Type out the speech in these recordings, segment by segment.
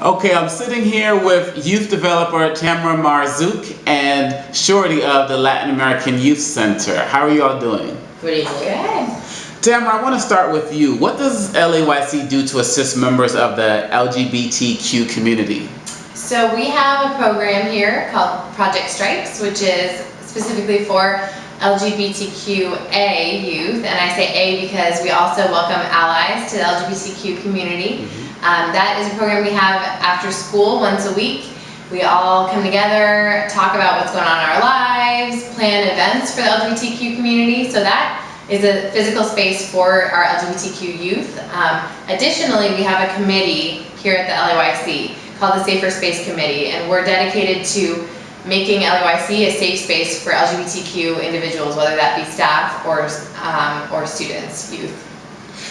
Okay, I'm sitting here with youth developer Tamara Marzouk and Shorty of the Latin American Youth Center. How are you all doing? Pretty good. Tamara, I want to start with you. What does LAYC do to assist members of the LGBTQ community? So we have a program here called Project Stripes, which is specifically for LGBTQA youth, and I say A because we also welcome allies to the LGBTQ community. That is a program we have after school once a week. We all come together, talk about what's going on in our lives, plan events for the LGBTQ community. So that is a physical space for our LGBTQ youth. Additionally, we have a committee here at the LAYC called the Safer Space Committee, and we're dedicated to making LAYC a safe space for LGBTQ individuals, whether that be staff or students, youth.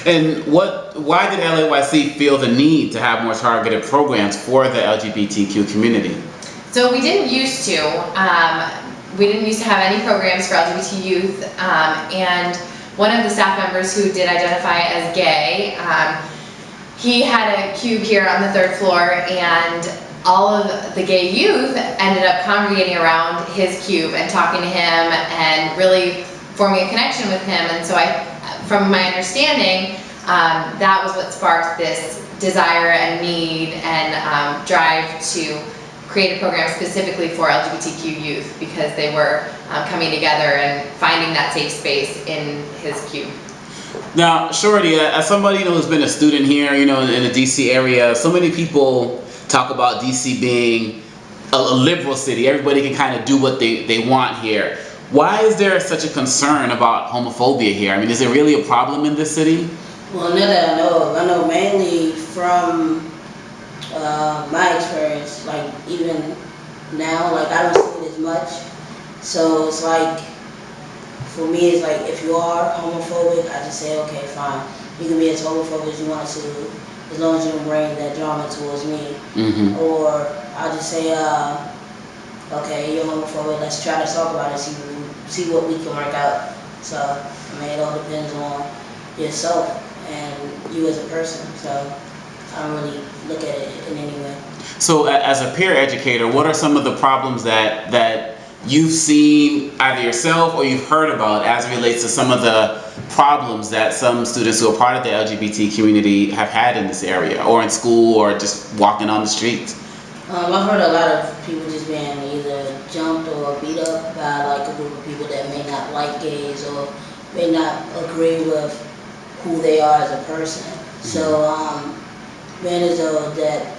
And why did LAYC feel the need to have more targeted programs for the LGBTQ community? So we didn't used to. We didn't used to have any programs for LGBT youth, and one of the staff members who did identify as gay, he had a cube here on the 3rd floor, and all of the gay youth ended up congregating around his cube and talking to him and really forming a connection with him. And so from my understanding, that was what sparked this desire and need and drive to create a program specifically for LGBTQ youth, because they were coming together and finding that safe space in his cube. Now, Shorty, as somebody who's been a student here, in the DC area, so many people talk about DC being a liberal city. Everybody can kind of do what they want here. Why is there such a concern about homophobia here? I mean, is it really a problem in this city? Well, none that I know mainly from my experience, like even now, like I don't see it as much. So it's like, for me, it's like if you are homophobic, I just say, okay, fine. You can be as homophobic as you want to, as long as you don't bring that drama towards me. Or I'll just say, okay, you're homophobic, let's try to talk about it, see what we can work out. So, I mean, it all depends on yourself and you as a person. So, I don't really look at it in any way. So, as a peer educator, what are some of the problems that you've seen either yourself or you've heard about as it relates to some of the problems that some students who are part of the LGBT community have had in this area, or in school, or just walking on the streets? I've heard a lot of people just being either jumped or beat up by like a group of people that may not like gays or may not agree with who they are as a person. So, being as though that,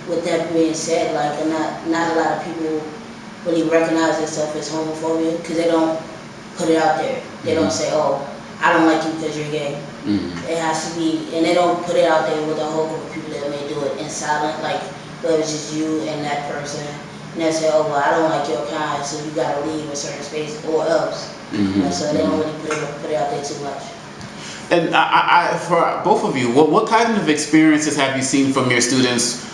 with that being said, like not a lot of people really recognize themselves as homophobia because they don't put it out there. They don't say, oh, I don't like you because you're gay. It has to be, and they don't put it out there with a whole group of people that may do it in silent, like whether it's just you and that person, and they say, oh, well, I don't like your kind, so you gotta leave a certain space or else. So they don't really put it out there too much. And for both of you, what kind of experiences have you seen from your students?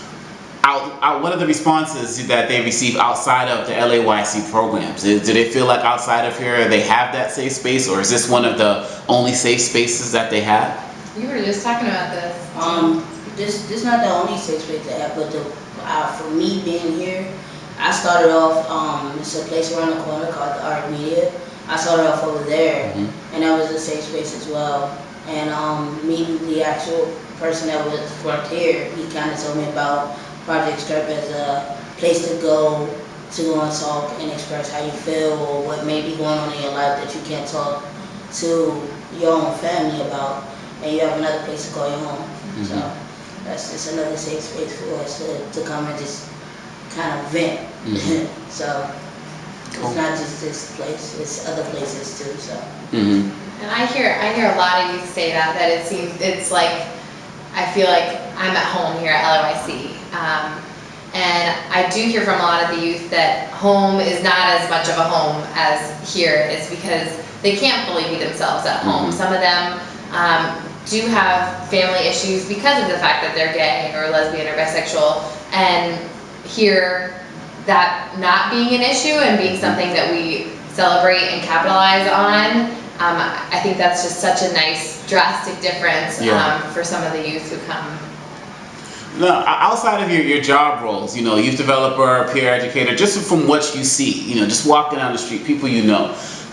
What are the responses that they receive outside of the LAYC programs? Do they feel like outside of here they have that safe space, or is this one of the only safe spaces that they have? You were just talking about this. This not the only safe space they have, but for me being here, I started off, it's a place around the corner called the Art Media. I started off over there, and that was a safe space as well. And meeting the actual person that worked here, he kind of told me about Project Stripe as a place to go and talk and express how you feel or what may be going on in your life that you can't talk to your own family about, and you have another place to call your home. So that's just another safe space for us to come and just kind of vent. So it's not just this place, it's other places too. So. And I hear a lot of youth say that it's like, I feel like I'm at home here at LAYC. And I do hear from a lot of the youth that home is not as much of a home as here is because they can't fully be themselves at home. Some of them do have family issues because of the fact that they're gay or lesbian or bisexual, and here that not being an issue and being something that we celebrate and capitalize on, I think that's just such a nice drastic difference for some of the youth who come. Now, outside of your job roles, youth developer, peer educator, just from what you see, just walking down the street, people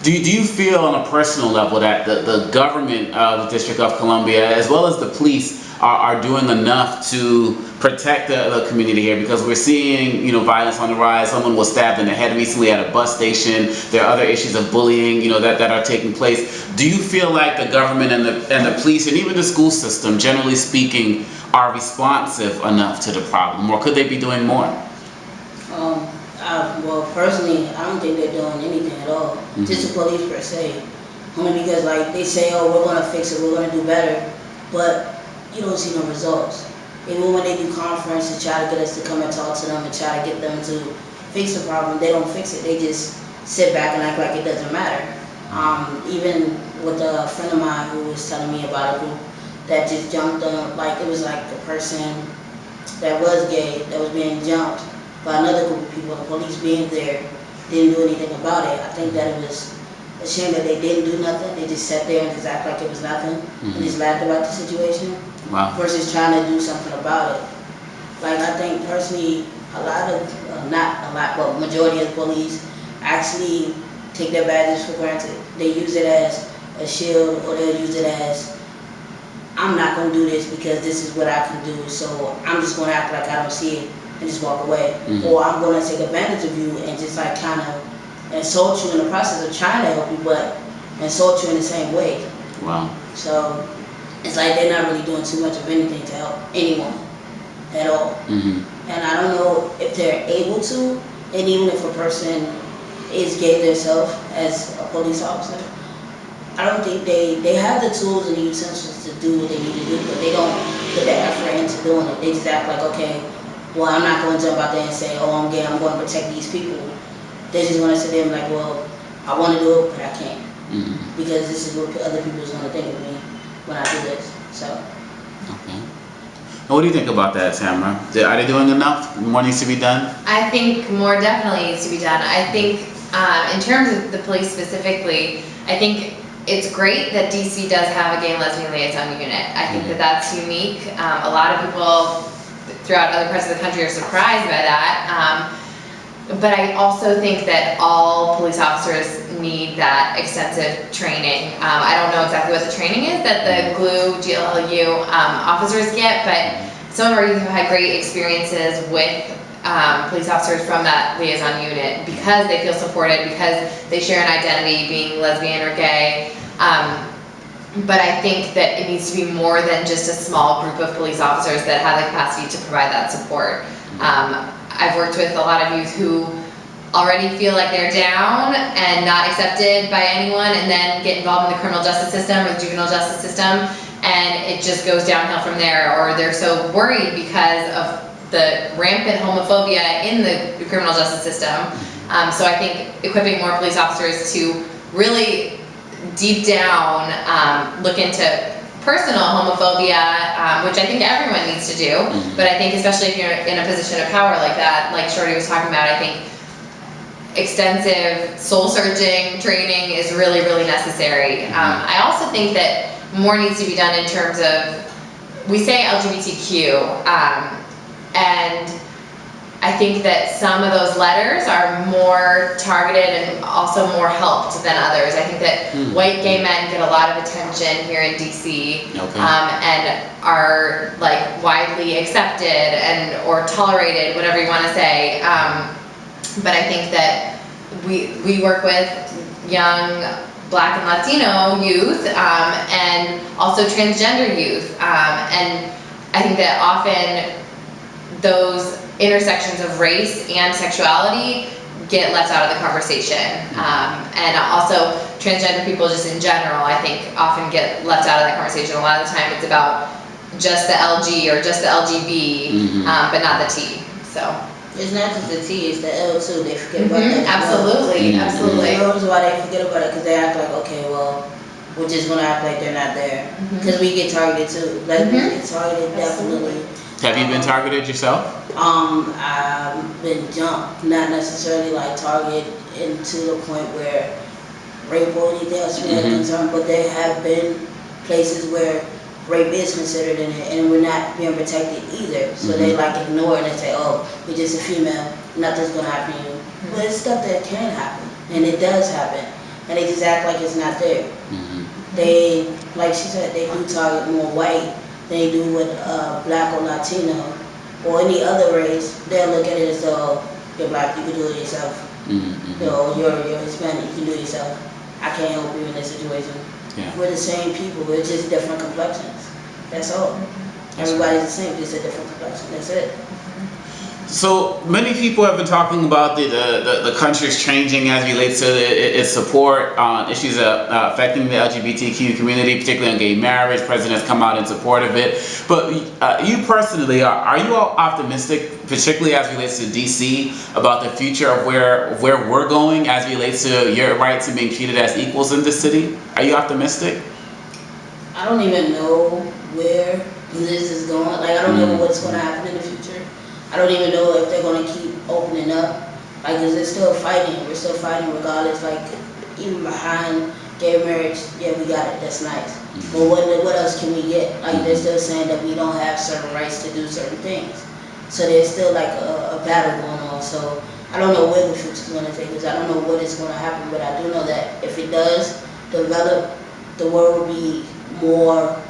do you feel on a personal level that the government of the District of Columbia, as well as the police, are doing enough to protect the community here? Because we're seeing, violence on the rise. Someone was stabbed in the head recently at a bus station. There are other issues of bullying, that are taking place. Do you feel like the government and the police and even the school system, generally speaking, are responsive enough to the problem, or could they be doing more? Well, personally, I don't think they're doing anything at all. Just the police per se. Only because, like, they say, oh, we're gonna fix it, we're gonna do better, but you don't see no results. Even when they do conferences, try to get us to come and talk to them and try to get them to fix the problem, they don't fix it. They just sit back and act like it doesn't matter. Even with a friend of mine who was telling me about a group that just jumped on, like, it was like a person that was gay that was being jumped by another group of people. The police being there didn't do anything about it. I think that it was a shame that they didn't do nothing. They just sat there and just act like it was nothing and just laughed about the situation. Wow. Versus trying to do something about it. Like, I think personally, a lot of, not a lot, but majority of the police actually take their badges for granted. They use it as a shield, or they'll use it as, I'm not going to do this because this is what I can do, so I'm just going to act like I don't see it and just walk away. Or I'm going to take advantage of you and just like kind of insult you in the process of trying to help you, but insult you in the same way. Wow. So it's like they're not really doing too much of anything to help anyone at all. And I don't know if they're able to, and even if a person is gay themselves as a police officer, I don't think they have the tools and the utensils to do what they need to do, but they don't put the effort into doing it. They just act like, okay, well, I'm not going to jump out there and say, oh, I'm gay, I'm going to protect these people. They're just going to sit there and be like, well, I want to do it, but I can't. Because this is what other people are going to think of me when I do this. So. Okay. Now, what do you think about that, Tamara? Are they doing enough? More needs to be done? I think more definitely needs to be done. I think in terms of the police specifically, I think it's great that DC does have a gay and lesbian liaison unit. I think that that's unique. A lot of people throughout other parts of the country are surprised by that. But I also think that all police officers need that extensive training. I don't know exactly what the training is that the GLU officers get, but some of our youth have had great experiences with police officers from that liaison unit because they feel supported, because they share an identity, being lesbian or gay. But I think that it needs to be more than just a small group of police officers that have the capacity to provide that support. I've worked with a lot of youth who already feel like they're down and not accepted by anyone, and then get involved in the criminal justice system or the juvenile justice system, and it just goes downhill from there, or they're so worried because of the rampant homophobia in the criminal justice system. So I think equipping more police officers to really deep down look into personal homophobia, which I think everyone needs to do, but I think especially if you're in a position of power like that, like Shorty was talking about, I think extensive soul-searching training is really, really necessary. I also think that more needs to be done in terms of, we say LGBTQ, and I think that some of those letters are more targeted and also more helped than others. I think that white gay men get a lot of attention here in DC, and are like widely accepted and or tolerated, whatever you want to say. But I think that we work with young Black and Latino youth, and also transgender youth, and I think that often those intersections of race and sexuality get left out of the conversation, and also transgender people just in general, I think, often get left out of that conversation. A lot of the time it's about just the LG or just the LGB, but not the T. So it's not just the T, it's the L too. They forget about that. Absolutely, absolutely. The reason why they forget about it because they act like, okay, well, we're just gonna act like they're not there, because we get targeted too. Lesbians get targeted, definitely. Have you been targeted yourself? I've been jumped, not necessarily like targeted into the point where rape or anything else really concerned, but there have been places where rape is considered in it, and we're not being protected either. So they like ignore it and say, oh, you're just a female, nothing's gonna happen to you. But it's stuff that can happen, and it does happen, and they just act like it's not there. They, like she said, they do target more white than they do with black or Latino or any other race. They'll look at it as though you're black, you can do it yourself. You're Hispanic, you can do it yourself. I can't help you in this situation. We're the same people, we're just different complexions. That's all. Everybody's the same, just a different complexion. That's it. So many people have been talking about the country's changing as it relates to its support on issues affecting the LGBTQ community, particularly on gay marriage. The president has come out in support of it. But you personally, are you all optimistic, particularly as it relates to DC, about the future of where we're going as it relates to your rights and being treated as equals in this city? Are you optimistic? I don't even know where this is going. Like, I don't know what's going to happen in the future. I don't even know if they're going to keep opening up. Like, because they're still fighting. We're still fighting regardless. Like, even behind gay marriage, yeah, we got it. That's nice. But what else can we get? Like, they're still saying that we don't have certain rights to do certain things. So there's still like a battle going on. So I don't know where the future's going to take us. I don't know what is going to happen. But I do know that if it does develop, the world will be more,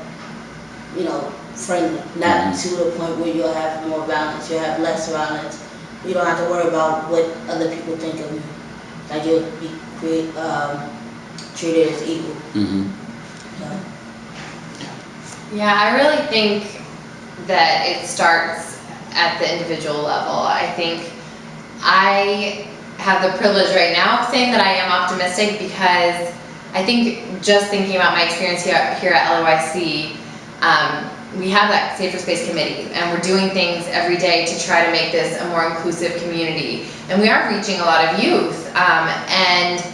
you know, friendly, not to the point where you'll have more violence, you'll have less violence. You don't have to worry about what other people think of you. Like, you'll be treated as equal. Yeah, I really think that it starts at the individual level. I think I have the privilege right now of saying that I am optimistic because I think just thinking about my experience here at LAYC, we have that Safer Space Committee, and we're doing things every day to try to make this a more inclusive community. And we are reaching a lot of youth. And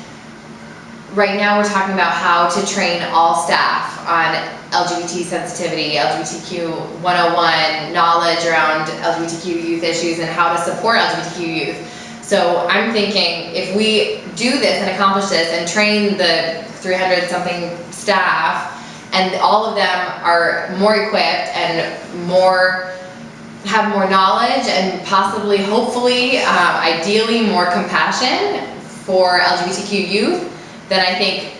right now we're talking about how to train all staff on LGBT sensitivity, LGBTQ 101, knowledge around LGBTQ youth issues, and how to support LGBTQ youth. So I'm thinking if we do this and accomplish this and train the 300 something staff, and all of them are more equipped and have more knowledge and possibly, hopefully, ideally more compassion for LGBTQ youth, then I think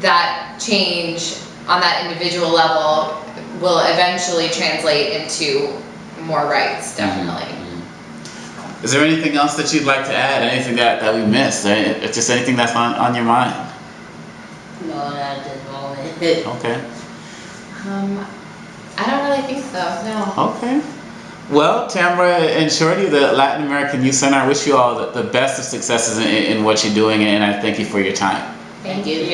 that change on that individual level will eventually translate into more rights, definitely. Is there anything else that you'd like to add? Anything that we missed? Just anything that's on your mind? No, not at this moment. Okay. I don't really think so, no. Okay. Well, Tamara and Shorty, the Latin American Youth Center, I wish you all the best of successes in what you're doing, and I thank you for your time. Thank you.